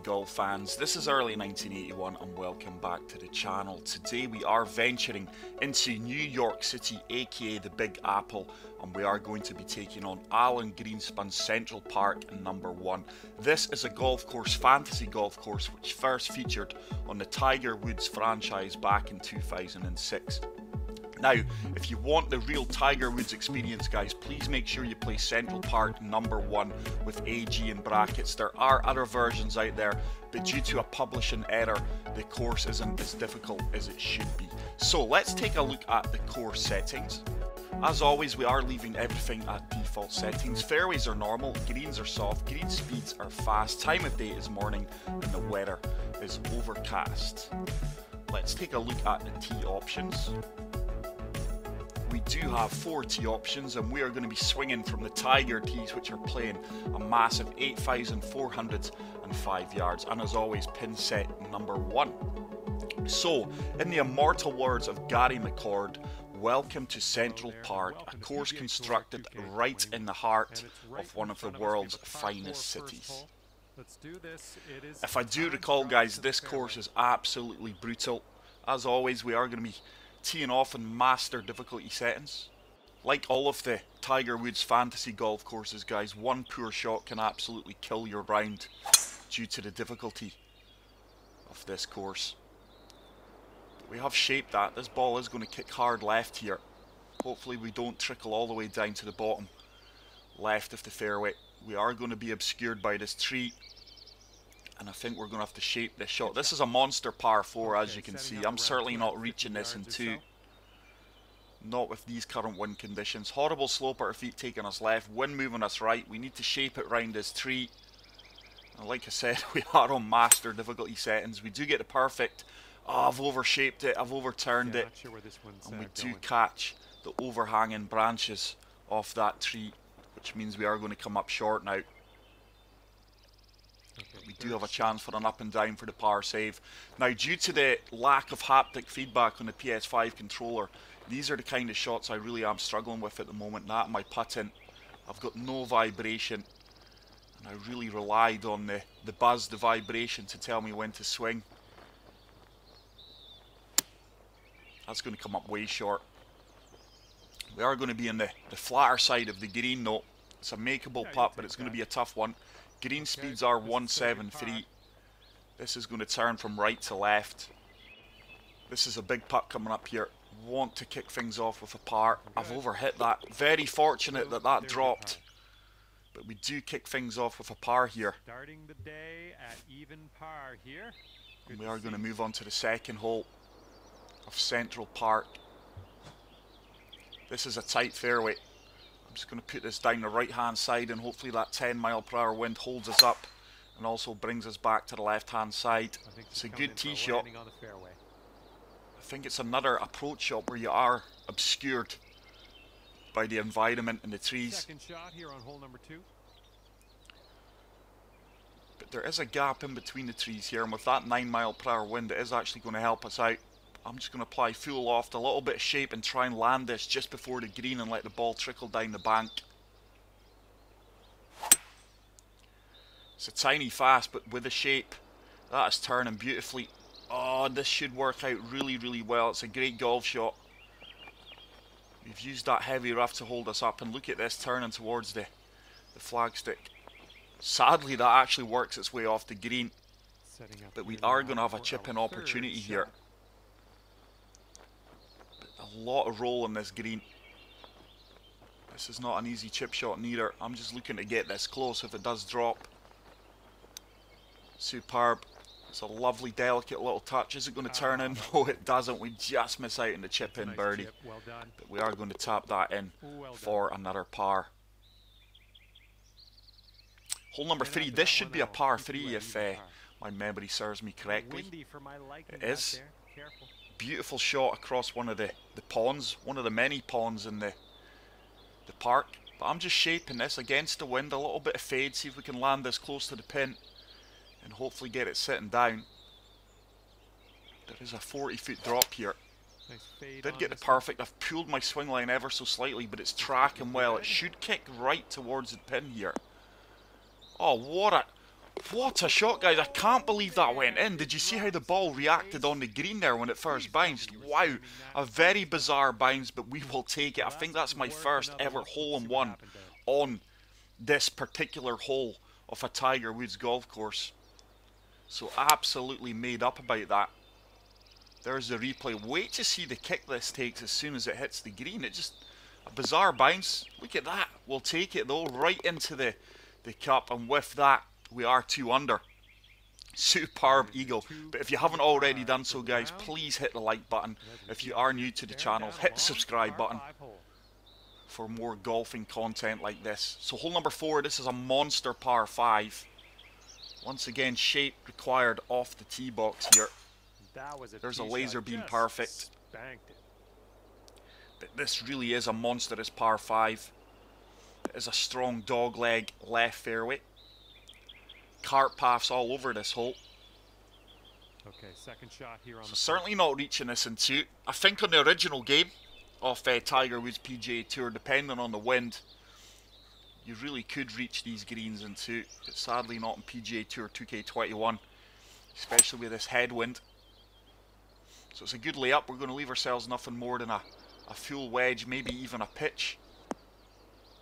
golf fans, this is early 1981 and welcome back to the channel. Today we are venturing into New York City, aka the Big Apple, and we are going to be taking on Alan Greenspun Central Park in number 1. This is a golf course, fantasy golf course, which first featured on the Tiger Woods franchise back in 2006. Now, if you want the real Tiger Woods experience, guys, please make sure you play Central Park number 1 with AG in brackets. There are other versions out there, but due to a publishing error, the course isn't as difficult as it should be. So let's take a look at the course settings. As always, we are leaving everything at default settings. Fairways are normal, greens are soft, green speeds are fast, time of day is morning, and the weather is overcast. Let's take a look at the tee options. We do have 4 tee options, and we are going to be swinging from the Tiger tees, which are playing a massive 8,405 yards, and as always, pin set number 1. So, in the immortal words of Gary McCord, welcome to Central Park, a course constructed right in the heart of one of the world's finest cities. If I do recall, guys, this course is absolutely brutal. As always, we are going to be teeing off in master difficulty settings. Like all of the Tiger Woods fantasy golf courses, guys, one poor shot can absolutely kill your round due to the difficulty of this course. But we have shaped that. This ball is going to kick hard left here. Hopefully we don't trickle all the way down to the bottom left of the fairway. We are going to be obscured by this tree, and I think we're going to have to shape this shot. This is a monster par 4, as you can see. I'm certainly not reaching this in 2. Not with these current wind conditions. Horrible slope at our feet taking us left, wind moving us right. We need to shape it round this tree. And like I said, we are on master difficulty settings. We do get the perfect. Oh, I've overshaped it, I've overturned it. And we do catch the overhanging branches off that tree, which means we are going to come up short now. We do have a chance for an up and down for the par save. Now, due to the lack of haptic feedback on the PS5 controller, these are the kind of shots I really am struggling with at the moment. That and my putting, I've got no vibration, and I really relied on the buzz, the vibration, to tell me when to swing. That's going to come up way short. We are going to be in the flatter side of the green though. It's a makeable putt, but it's going to be a tough one. Green speeds are 173. This is going to turn from right to left. This is a big putt coming up here. Want to kick things off with a par. I've overhit that. Very fortunate that that dropped. But we do kick things off with a par here. Starting the day at even par here. And we are going to move on to the second hole of Central Park. This is a tight fairway. I'm just going to put this down the right hand side, and hopefully that 10-mile-per-hour wind holds us up and also brings us back to the left hand side. It's a good tee shot. I think it's another approach shot where you are obscured by the environment and the trees. Second shot here on hole number 2. But there is a gap in between the trees here, and with that 9-mile-per-hour wind, it is actually going to help us out. I'm just going to apply full loft, a little bit of shape, and try and land this just before the green and let the ball trickle down the bank. It's a tiny fast, but with the shape, that is turning beautifully. Oh, this should work out really, really well. It's a great golf shot. We've used that heavy rough to hold us up, and look at this turning towards the flagstick. Sadly, that actually works its way off the green, but we are going to have a chip-in opportunity here. A lot of roll on this green. This is not an easy chip shot neither. I'm just looking to get this close if it does drop. Superb. It's a lovely, delicate little touch. Is it going to turn in? No, it doesn't. We just miss out on the chip in birdie. But we are going to tap that in for another par. Hole number 3. This should be a par 3 if my memory serves me correctly. It is. Beautiful shot across one of the ponds, one of the many ponds in the park. But I'm just shaping this against the wind, a little bit of fade, see if we can land this close to the pin and hopefully get it sitting down. There is a 40-foot drop here. Did get the perfect. I've pulled my swing line ever so slightly, but it's tracking well. It should kick right towards the pin here. Oh, what a What a shot, guys. I can't believe that went in. Did you see how the ball reacted on the green there when it first bounced? Wow, a very bizarre bounce, but we will take it. I think that's my first ever hole-in-one on this particular hole of a Tiger Woods golf course. So absolutely made up about that. There's the replay. Wait to see the kick this takes as soon as it hits the green. It just, a bizarre bounce. Look at that. We'll take it though, right into the cup, and with that, we are 2 under. Superb eagle. But if you haven't already done so, guys, please hit the like button. If you are new to the channel, hit the subscribe button for more golfing content like this. So hole number 4, this is a monster par 5. Once again, shape required off the tee box here. There's a laser beam perfect. But this really is a monstrous par 5. It is a strong dog leg left fairway. Cart paths all over this hole. Okay, second shot here on so certainly not reaching this in 2. I think on the original game of Tiger Woods PGA Tour, depending on the wind, you really could reach these greens in 2. But sadly not in PGA Tour 2K21, especially with this headwind. So it's a good layup. We're going to leave ourselves nothing more than a full wedge, maybe even a pitch.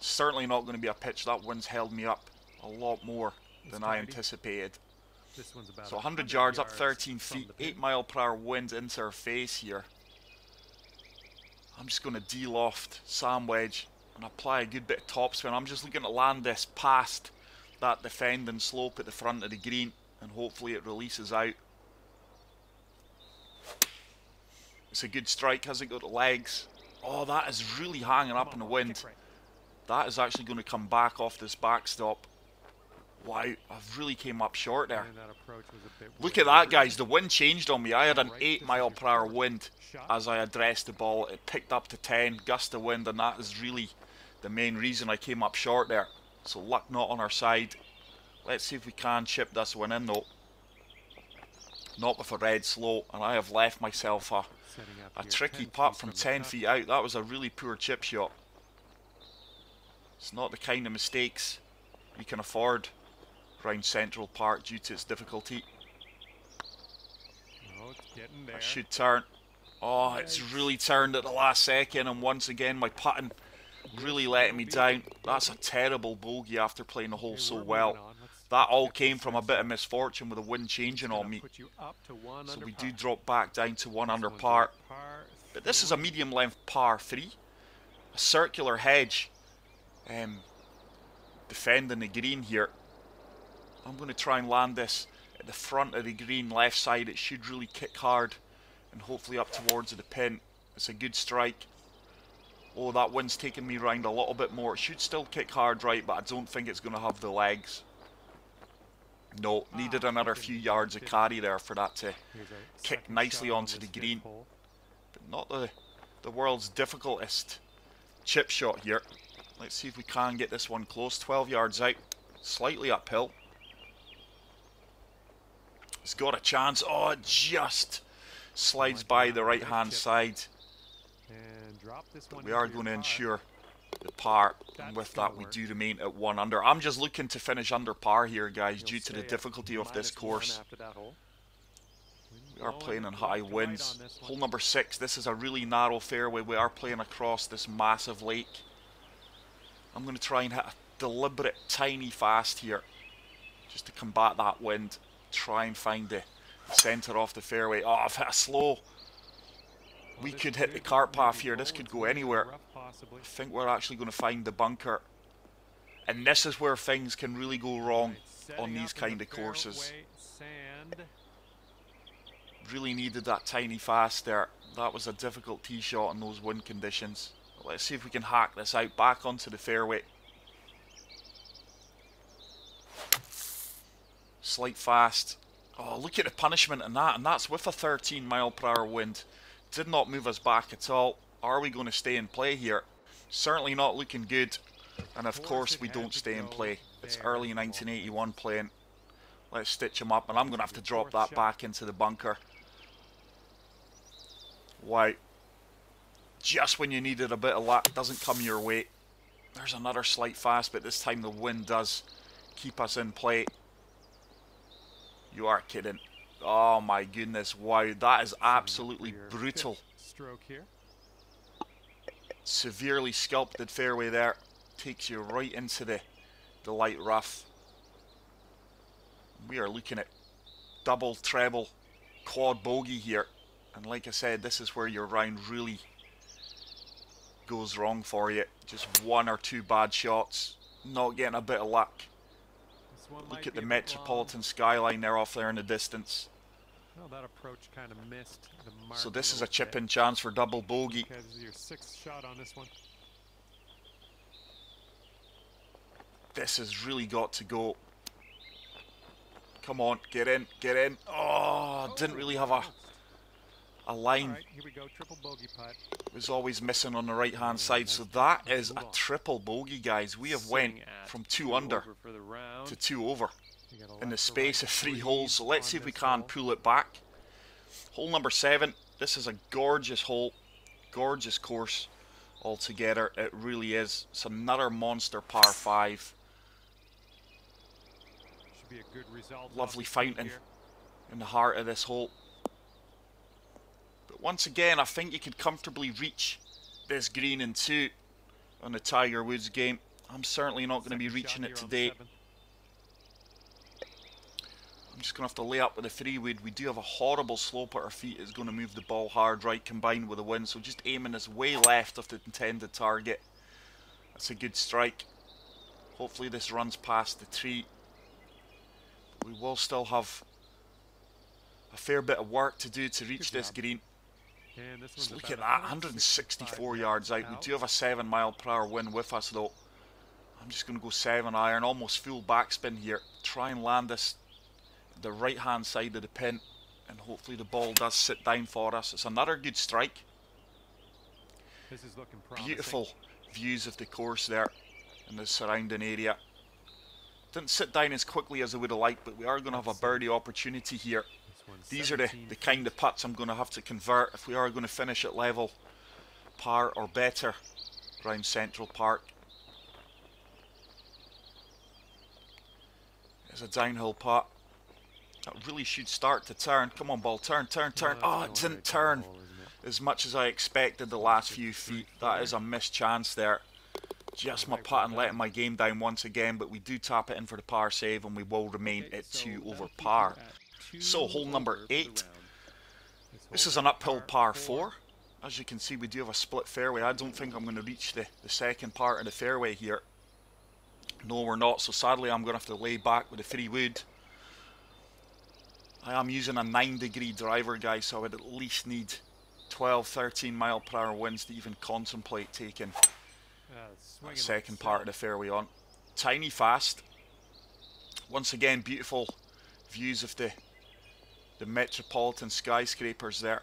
Certainly not going to be a pitch. That wind's held me up a lot more than I anticipated. So 100 yards up 13 feet, 8-mile-per-hour wind into our face here. I'm just going to de-loft, sand wedge, and apply a good bit of topspin. I'm just looking to land this past that defending slope at the front of the green, and hopefully it releases out. It's a good strike, hasn't got the legs. Oh, that is really hanging up in the wind. That is actually going to come back off this backstop. Wow, I've really came up short there. Look at that, guys. The wind changed on me. I had an 8-mile-per-hour wind as I addressed the ball. It picked up to 10, gust of wind, and that is really the main reason I came up short there. So luck not on our side. Let's see if we can chip this one in though. Not with a red slow, and I have left myself a tricky putt from 10 feet out. That was a really poor chip shot. It's not the kind of mistakes you can afford around Central Park due to its difficulty. I should turn. Oh, it's really turned at the last second, and once again my putting really letting me down. That's a terrible bogey after playing the hole so well. That all came from a bit of misfortune with the wind changing on me. So we do drop back down to 1 under par. But this is a medium length par 3. A circular hedge defending the green here. I'm going to try and land this at the front of the green left side. It should really kick hard and hopefully up towards the pin. It's a good strike. Oh, that wind's taking me round a little bit more. It should still kick hard right, but I don't think it's going to have the legs. No, needed another few yards of carry there for that to kick nicely onto the green. But not the world's difficultest chip shot here. Let's see if we can get this one close. 12 yards out, slightly uphill. It's got a chance. Oh, it just slides by the right hand side. But we are going to ensure the par, and with that we do remain at 1 under. I'm just looking to finish under par here, guys, due to the difficulty of this course. We are playing in high winds. Hole number 6, this is a really narrow fairway. We are playing across this massive lake. I'm going to try and hit a deliberate tiny fast here, just to combat that wind. Try and find the centre off the fairway. Oh, I've hit a slow. We could hit the cart path here. This could go anywhere. I think we're actually going to find the bunker. And this is where things can really go wrong on these kind of courses. Really needed that tiny fast there. That was a difficult tee shot in those wind conditions. Let's see if we can hack this out back onto the fairway. Slight fast. Oh, look at the punishment in that, and that's with a 13-mile-per-hour wind. Did not move us back at all. Are we going to stay in play here? Certainly not looking good. And of course we don't stay in play. It's early 1981 playing. Let's stitch him up, and I'm going to have to drop that back into the bunker. Wow. Just when you needed a bit of luck, doesn't come your way. There's another slight fast, but this time the wind does keep us in play. You are kidding. Oh my goodness, wow, that is absolutely brutal. Stroke here. Severely sculpted fairway there. Takes you right into the light rough. We are looking at double, treble, quad bogey here. And like I said, this is where your round really goes wrong for you. Just one or two bad shots. Not getting a bit of luck. Look at the metropolitan skyline there off there in the distance. Well, that approach kind of missed the mark. So this is a chip-in chance for double bogey. Okay, this is your 6th shot on this one. This has really got to go. Come on, get in, get in. Oh, didn't really have a line. Right, here we go, triple bogey putt. Was always missing on the right hand side. So that is a triple bogey, guys. We have went from 2 under to 2 over in the space of 3 holes. So let's see if we can pull it back. Hole number 7. This is a gorgeous hole, gorgeous course altogether. It really is. It's another monster par 5. Should be a good result. Lovely fountain in the heart of this hole. But once again, I think you could comfortably reach this green in 2 on the Tiger Woods game. I'm certainly not going to be reaching it today. I'm just going to have to lay up with the 3-wood. We do have a horrible slope at our feet. It's going to move the ball hard right combined with the wind. So just aiming this way left of the intended target. That's a good strike. Hopefully this runs past the tree. We will still have a fair bit of work to do to reach this green. Just look at that, 164 yards out. We do have a 7 mile/hour wind with us though. I'm just going to go 7 iron, almost full backspin here. Try and land this the right hand side of the pin, and hopefully the ball does sit down for us. It's another good strike. This is looking promising. Beautiful views of the course there in the surrounding area. Didn't sit down as quickly as I would have liked, but we are going to have a birdie opportunity here. These are the kind of putts I'm going to have to convert if we are going to finish at level, par or better around Central Park. There's a downhill putt. That really should start to turn. Come on, ball, turn, turn, turn. Oh, it didn't turn as much as I expected the last few feet. That is a missed chance there. Just my putt and letting my game down once again, but we do tap it in for the par save and we will remain at 2 over par. So hole number 8. This is an uphill par 4. As you can see, we do have a split fairway. I don't think I'm going to reach the second part of the fairway here. No, we're not. So sadly, I'm going to have to lay back with a 3-wood. I am using a 9-degree driver, guys, so I would at least need 12-13 mile/hour winds to even contemplate taking the second part of the fairway on. Tiny fast. Once again, beautiful views of the metropolitan skyscrapers there.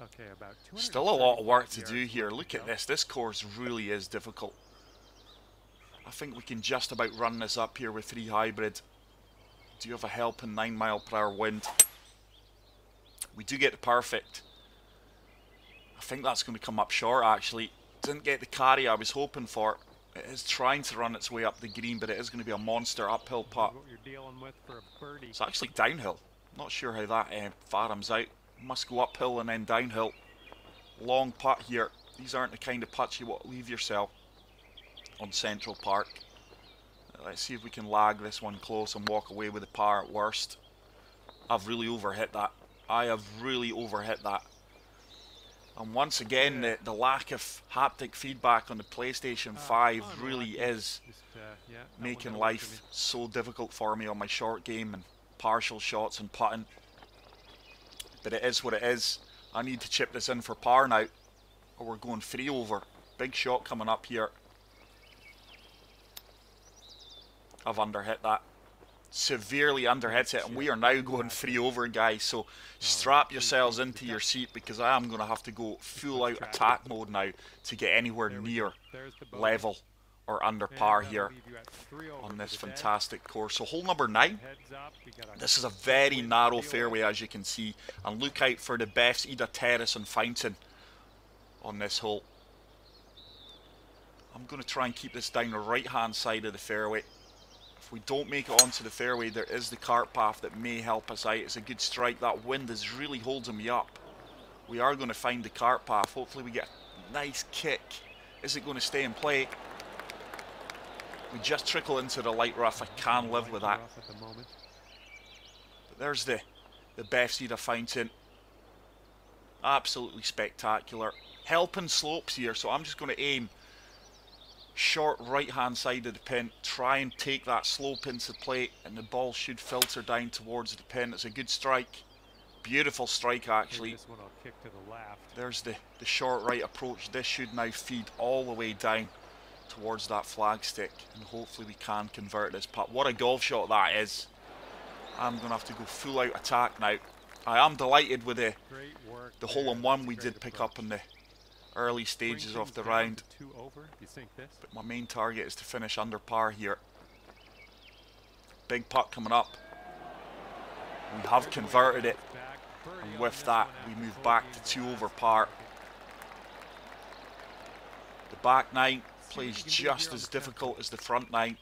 Okay, about still a lot of work to do here. Look at this. This course really is difficult. I think we can just about run this up here with 3 hybrid. Do you have a helping 9 mile/hour wind? We do get the perfect. I think that's going to come up short actually. Didn't get the carry I was hoping for. It is trying to run its way up the green, but it is going to be a monster uphill putt. It's actually downhill. Not sure how that fathoms out. Must go uphill and then downhill. Long putt here. These aren't the kind of putts you want to leave yourself on Central Park. Let's see if we can lag this one close and walk away with a par at worst. I've really overhit that. I have really overhit that. And once again, the lack of haptic feedback on the PlayStation 5 really is making life so difficult for me on my short game and partial shots and putting. But it is what it is. I need to chip this in for par now, or we're going 3 over. Big shot coming up here. I've underhit that. Severely underhit it, and we are now going 3 over, guys. So strap yourselves into your seat, because I am going to have to go full out attack mode now to get anywhere near level or under par here on this fantastic course. So hole number 9. This is a very narrow fairway, as you can see, and look out for the Beth's Ida Terrace and Fountain on this hole. I'm going to try and keep this down the right hand side of the fairway. If we don't make it onto the fairway, there is the cart path that may help us out. It's a good strike. That wind is really holding me up. We are going to find the cart path. Hopefully we get a nice kick. Is it going to stay in play? We just trickle into the light rough. I can live with that. But there's the Bethsaida Fountain. Absolutely spectacular. Helping slopes here, so I'm just going to aim short right hand side of the pin, try and take that slope into play, and the ball should filter down towards the pin. It's a good strike. Beautiful strike actually. This one I'll kick to the left. There's the short right approach. This should now feed all the way down towards that flagstick, and hopefully we can convert this putt. What a golf shot that is. I'm going to have to go full out attack now. I am delighted with the hole-in-one we did pick up in the early stages of the round. But my main target is to finish under par here. Big putt coming up. We have converted it, and with that we move back to 2 over par. The back 9 plays just as difficult as the front 9.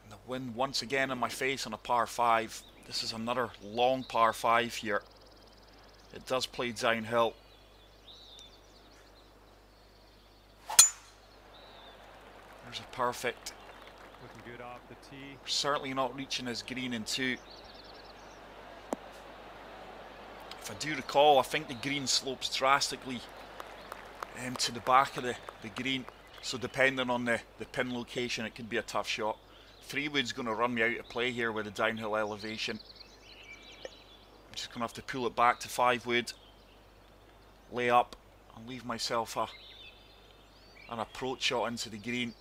And the wind once again in my face on a par 5. This is another long par 5 here. It does play downhill. There's a perfect. Looking good off the tee. Certainly not reaching his green in 2. If I do recall, I think the green slopes drastically to the back of the green. So depending on the pin location, it could be a tough shot. 3 wood's going to run me out of play here with the downhill elevation. I'm just going to have to pull it back to 5 wood. Lay up and leave myself an approach shot into the green.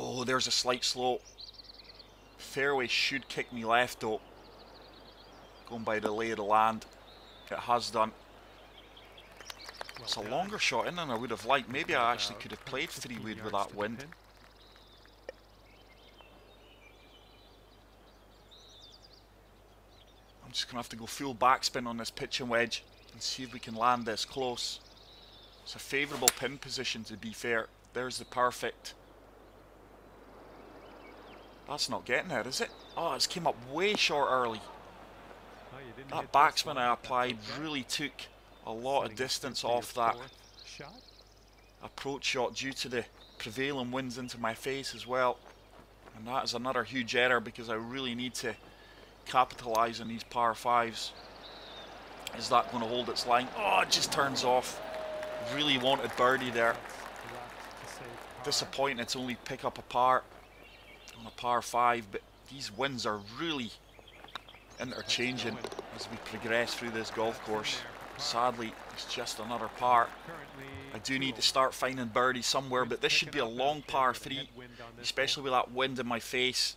Oh, there's a slight slope. Fairway should kick me left though. Going by the lay of the land. It has done. It's a longer shot in than I would have liked. Maybe I actually could have played 3 wood with that wind. I'm just going to have to go full backspin on this pitching wedge and see if we can land this close. It's a favourable pin position to be fair. There's the perfect. That's not getting there, is it? Oh, it's came up way short early. That backspin I applied really took a lot of distance off that approach shot due to the prevailing winds into my face as well. And that is another huge error because I really need to capitalise on these par 5s. Is that going to hold its line? Oh, it just turns off. Really wanted birdie there. Disappointing to only pick up a par on a par 5, but these winds are really interchanging as we progress through this golf course. Sadly, it's just another par. I do need to start finding birdie somewhere, but this should be a long par 3, especially with that wind in my face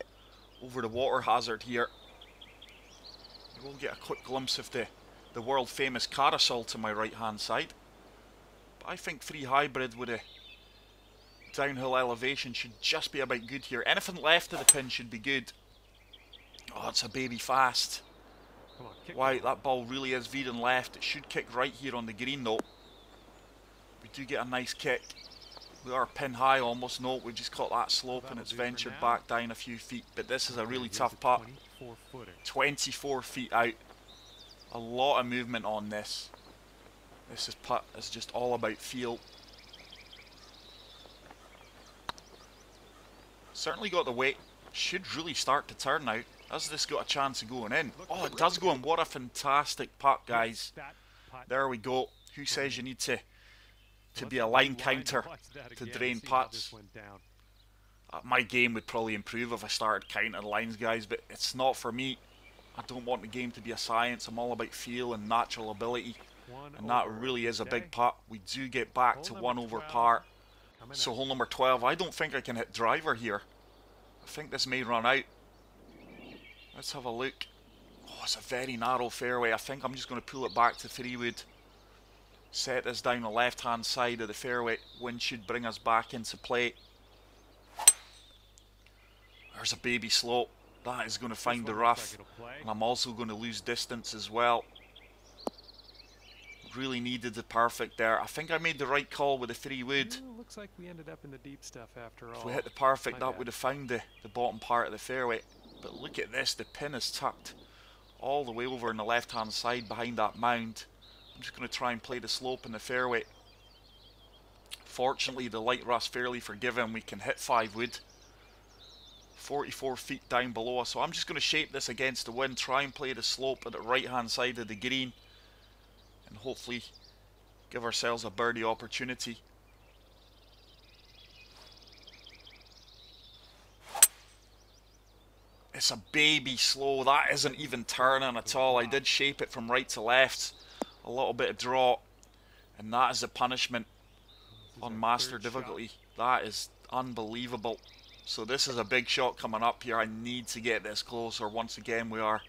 over the water hazard here. We'll get a quick glimpse of the world famous carousel to my right hand side. But I think 3 hybrid with a downhill elevation should just be about good here. Anything left of the pin should be good. Oh, it's a baby fast. Wow, that ball really is veering left. It should kick right here on the green though. We do get a nice kick. We are pin high almost. No, we just caught that slope and it's ventured back down a few feet. But this is a really tough putt. 24 feet out. A lot of movement on this. This putt is just all about feel. Certainly got the weight. Should really start to turn now. Has this got a chance of going in? Oh, it does go in. What a fantastic putt, guys. There we go. Who says you need to be a line counter to drain putts? My game would probably improve if I started counting lines, guys, but it's not for me. I don't want the game to be a science. I'm all about feel and natural ability, and that really is a big putt. We do get back to 1 over par. So hole number 12, I don't think I can hit driver here. I think this may run out. Let's have a look. Oh, it's a very narrow fairway. I think I'm just going to pull it back to 3 wood. Set this down the left hand side of the fairway. Wind should bring us back into play. There's a baby slope. That is going to find the rough. And I'm also going to lose distance as well. Really needed the perfect there. I think I made the right call with the 3 wood. Looks like we ended up in the deep stuff after all. If we hit the perfect, that would have found the bottom part of the fairway. But look at this, the pin is tucked all the way over on the left hand side behind that mound. I'm just going to try and play the slope in the fairway. Fortunately, the light rust fairly forgiving. We can hit 5 wood. 44 feet down below us. So I'm just going to shape this against the wind, try and play the slope at the right hand side of the green, and hopefully give ourselves a birdie opportunity. It's a baby slow. That isn't even turning at all. I did shape it from right to left. A little bit of draw. And that is the punishment on master difficulty. That is unbelievable. So this is a big shot coming up here. I need to get this closer. Once again, we are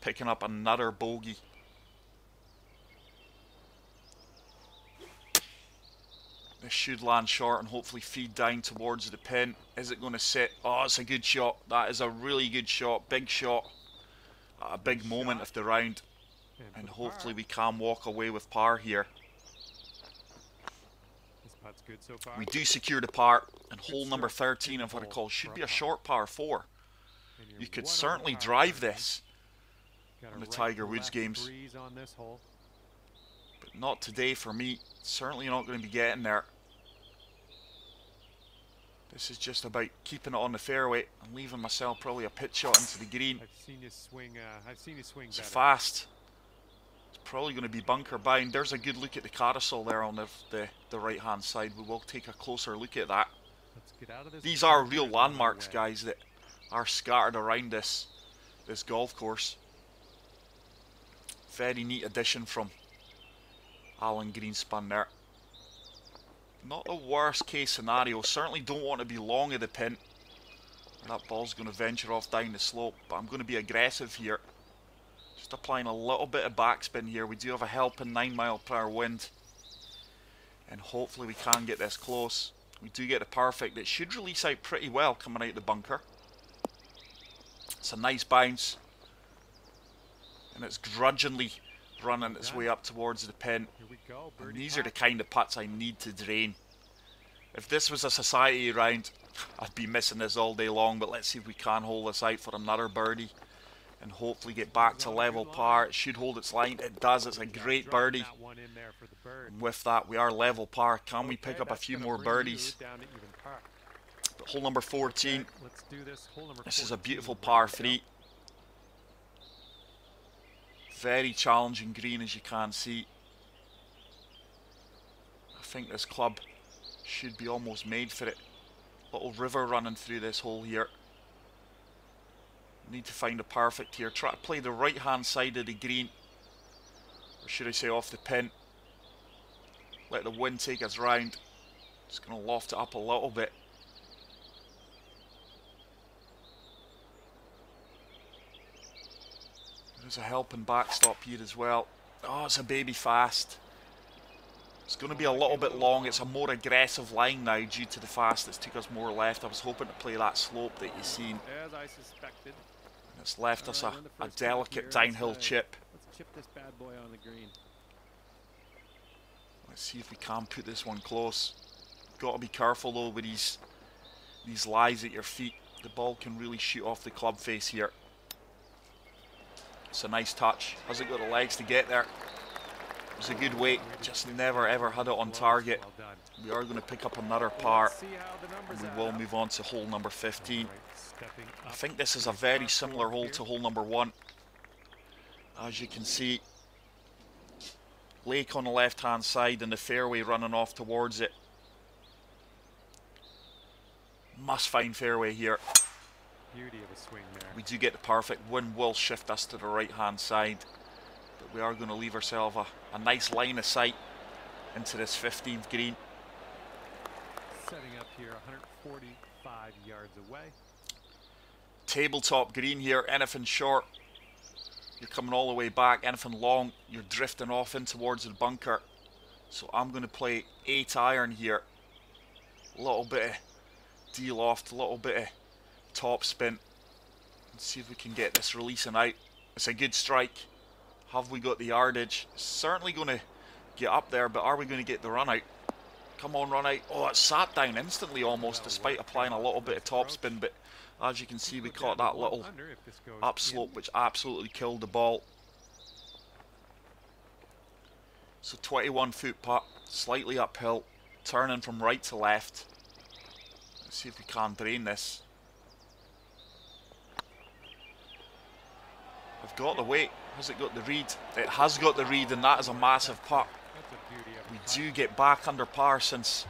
picking up another bogey. This should land short and hopefully feed down towards the pin. Is it going to sit? Oh, it's a good shot. That is a really good shot. Big shot. A big moment of the round. And hopefully we can walk away with par here. Good so far. We do secure the par, and hole number 13 of what I call should be a short par 4. You could certainly drive this in the Tiger Woods games, but not today for me. Certainly not going to be getting there. This is just about keeping it on the fairway and leaving myself probably a pitch shot into the green. I've seen you swing it's fast. Probably going to be bunker bound. There's a good look at the carousel there on the right hand side. We will take a closer look at that. These are real landmarks, guys, that are scattered around this golf course. Very neat addition from Alan Greenspun there. Not the worst case scenario. Certainly don't want to be long of the pin. That ball's going to venture off down the slope, but I'm going to be aggressive here. Just applying a little bit of backspin here. We do have a helping 9-mile-per-hour wind. And hopefully we can get this close. We do get the perfect. It should release out pretty well coming out the bunker. It's a nice bounce. And it's grudgingly running its way up towards the pin. And these are the kind of putts I need to drain. If this was a society round, I'd be missing this all day long. But let's see if we can hold this out for another birdie. And hopefully get back to level par. It should hold its line. It does. It's a great birdie. And with that, we are level par. Can we pick up a few more birdies? But hole number 14. This is a beautiful par 3. Very challenging green, as you can see. I think this club should be almost made for it. Little river running through this hole here. Need to find a perfect here. Try to play the right hand side of the green, or should I say off the pin. Let the wind take us round. Just going to loft it up a little bit. There's a helping backstop here as well. Oh, it's a baby fast. It's going to be a little bit long. It's a more aggressive line now due to the fast that's took us more left. I was hoping to play that slope that you've seen. As I suspected. It's left us a delicate downhill chip. Let's chip this bad boy on the green. Let's see if we can put this one close. Got to be careful though with these lies at your feet. The ball can really shoot off the club face here. It's a nice touch. Has it got the legs to get there? It was a good weight. Just never ever had it on target. We are going to pick up another par. And we will move on to hole number 15. I think this is a very similar hole to hole number 1. As you can see, lake on the left hand side and the fairway running off towards it. Must find fairway here. Beauty of a swing there. We do get the perfect. Wind will shift us to the right hand side, but we are going to leave ourselves a nice line of sight into this 15th green. Setting up here 145 yards away. Tabletop green here. Anything short, you're coming all the way back. Anything long, you're drifting off in towards the bunker. So I'm going to play 8 iron here. A little bit of D-loft, a little bit of top spin. Let's see if we can get this releasing out. It's a good strike. Have we got the yardage? Certainly going to get up there, but are we going to get the run out? Come on, run out. Oh, it sat down instantly almost, despite applying a little bit of topspin, but as you can see, we caught that little upslope, which absolutely killed the ball. So 21-foot putt, slightly uphill, turning from right to left. Let's see if we can drain this. I've got the weight. Has it got the read? It has got the read, and that is a massive putt. We do get back under par since,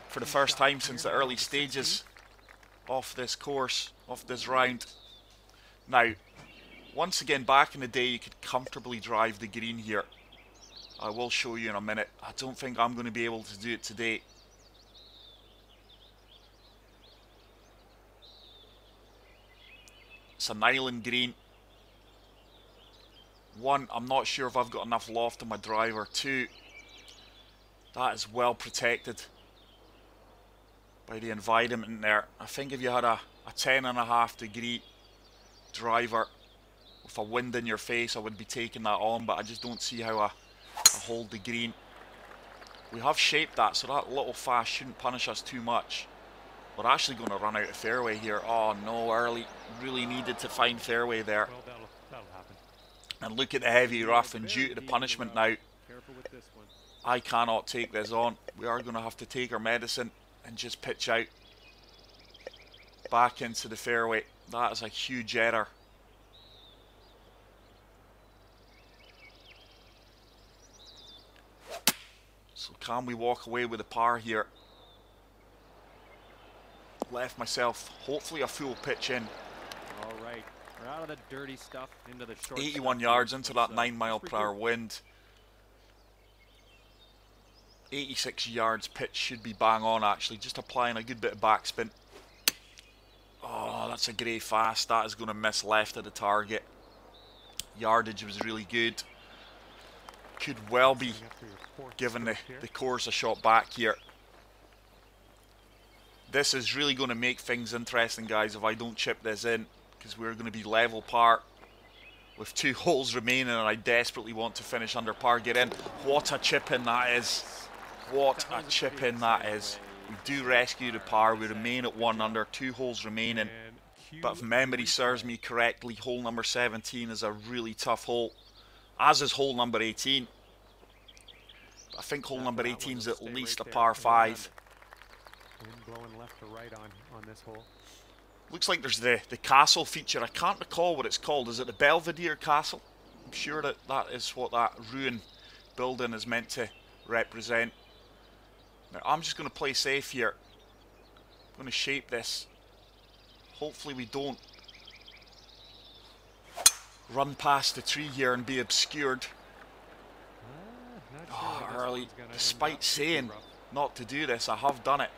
for the first time since the early stages of this course, of this round. Now, once again, back in the day, you could comfortably drive the green here. I will show you in a minute. I don't think I'm going to be able to do it today. It's an island green. One, I'm not sure if I've got enough loft on my driver. Two, that is well protected by the environment there. I think if you had a 10.5 degree driver with a wind in your face, I would be taking that on, but I just don't see how I hold the green. We have shaped that, so that little fast shouldn't punish us too much. We're actually going to run out of fairway here. Oh no, early. Really needed to find fairway there. Well, that'll happen. And look at the heavy rough, and due to the punishment now, Careful with this one. I cannot take this on. We are going to have to take our medicine and just pitch out back into the fairway. That is a huge error. So can we walk away with a par here? Left myself hopefully a full pitch in. All right, we're out of the dirty stuff into the short 81 stuff. yards into that Let's, 9 mile per hour wind. 86 yards pitch should be bang on actually, just applying a good bit of backspin. Oh, that's a grey fast. That is going to miss left of the target. Yardage was really good. Could well be giving the course a shot back here. This is really going to make things interesting, guys, if I don't chip this in, because we're going to be level par with 2 holes remaining, and I desperately want to finish under par, get in. What a chip in that is. What a chip in that is. We do rescue the par. We remain at 1 under, 2 holes remaining. But if memory serves me correctly, hole number 17 is a really tough hole, as is hole number 18. But I think hole number 18 is at least a par 5. Wind blowing left to right on this hole. Looks like there's the castle feature. I can't recall what it's called. Is it the Belvedere Castle? I'm sure that is what that ruin building is meant to represent. Now I'm just going to play safe here. I'm going to shape this. Hopefully we don't run past the tree here and be obscured. Oh, early. Despite saying not to do this, I have done it.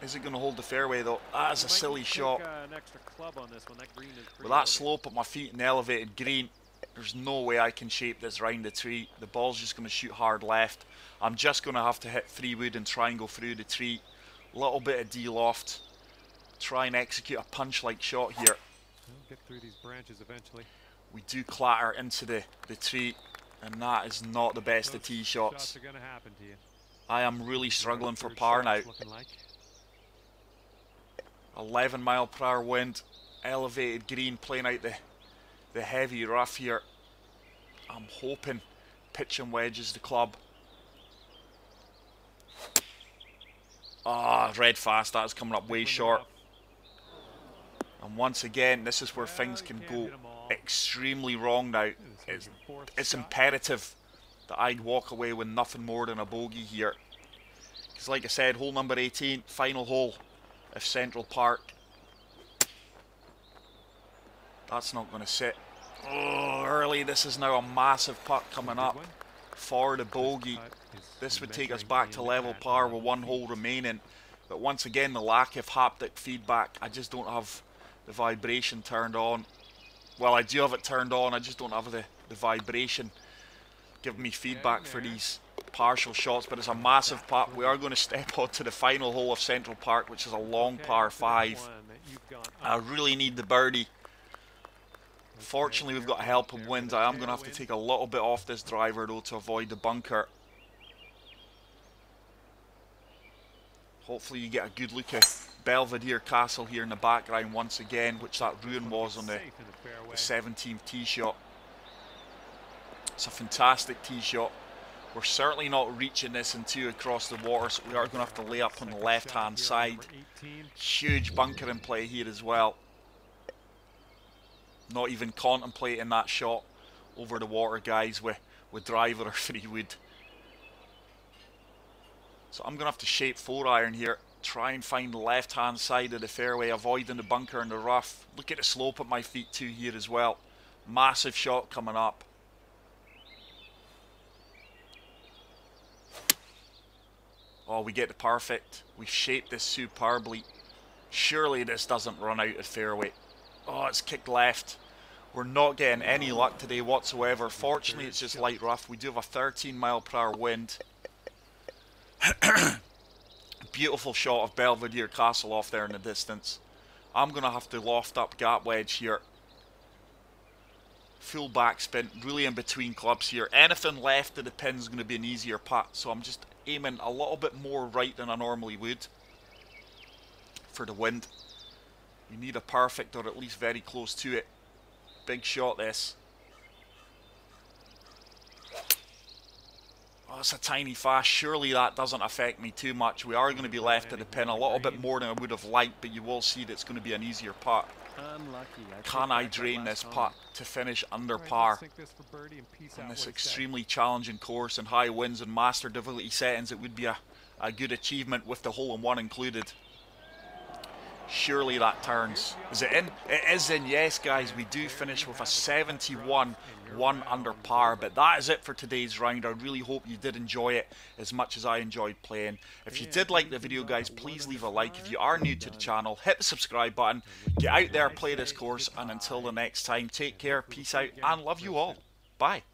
Is it going to hold the fairway though? That is a silly shot. An extra club on this one. That green is With that slope at my feet and the elevated green, there's no way I can shape this round the tree. The ball's just going to shoot hard left. I'm just going to have to hit 3 wood and try and go through the tree. Little bit of D-loft. Try and execute a punch-like shot here. We'll get through these branches eventually. We do clatter into the tree, and that is not the best of tee shots. Are gonna happen to you. I am really struggling for par now. Like. 11 mile per hour wind, elevated green, playing out the heavy rough here. I'm hoping pitching wedges the club. Ah, red fast, that is coming up way short. And once again, this is where things can go extremely wrong now. It's imperative that I walk away with nothing more than a bogey here. Because like I said, hole number 18, final hole of Central Park. That's not going to sit. Oh, early. This is now a massive putt coming up for the bogey. This would take us back to level par with 1 hole remaining. But once again, the lack of haptic feedback. I just don't have the vibration turned on. Well, I do have it turned on. I just don't have the vibration giving me feedback for these partial shots. But it's a massive putt. We are going to step on to the final hole of Central Park, which is a long par 5. I really need the birdie Fortunately, we've got a helping wind. I am going to have to take a little bit off this driver though to avoid the bunker. Hopefully you get a good look at Belvedere Castle here in the background once again, which that ruin was on the 17th tee shot. It's a fantastic tee shot. We're certainly not reaching this in 2 across the water, so we are going to have to lay up on the left hand side. Huge bunker in play here as well. Not even contemplating that shot over the water, guys, with driver or 3-wood. So I'm going to have to shape 4-iron here. Try and find the left hand side of the fairway, avoiding the bunker and the rough. Look at the slope at my feet too here as well. Massive shot coming up. Oh, we get the perfect. We've shaped this superbly. Surely this doesn't run out of fairway. Oh, it's kicked left. We're not getting any luck today whatsoever. Fortunately, it's just light rough. We do have a 13-mile-per-hour wind. Beautiful shot of Belvedere Castle off there in the distance. I'm going to have to loft up gap wedge here. Full backspin, really in between clubs here. Anything left of the pin is going to be an easier putt, so I'm just aiming a little bit more right than I normally would for the wind. You need a perfect or at least very close to it. Big shot this. Oh, it's a tiny fast. Surely that doesn't affect me too much. We are going to be left at the pin a little bit more than I would have liked, but you will see that it's going to be an easier putt. Can I drain this putt to finish under par on this extremely challenging course and high winds and master difficulty settings? It would be a good achievement with the hole-in-one included. Surely that turns. Is it in? It is in. Yes, guys, we do finish with a 71, 1 under par. But that is it for today's round. I really hope you did enjoy it as much as I enjoyed playing. If you did like the video, guys, please leave a like. If you are new to the channel, hit the subscribe button. Get out there, play this course, and until the next time, take care, peace out, and love you all. Bye.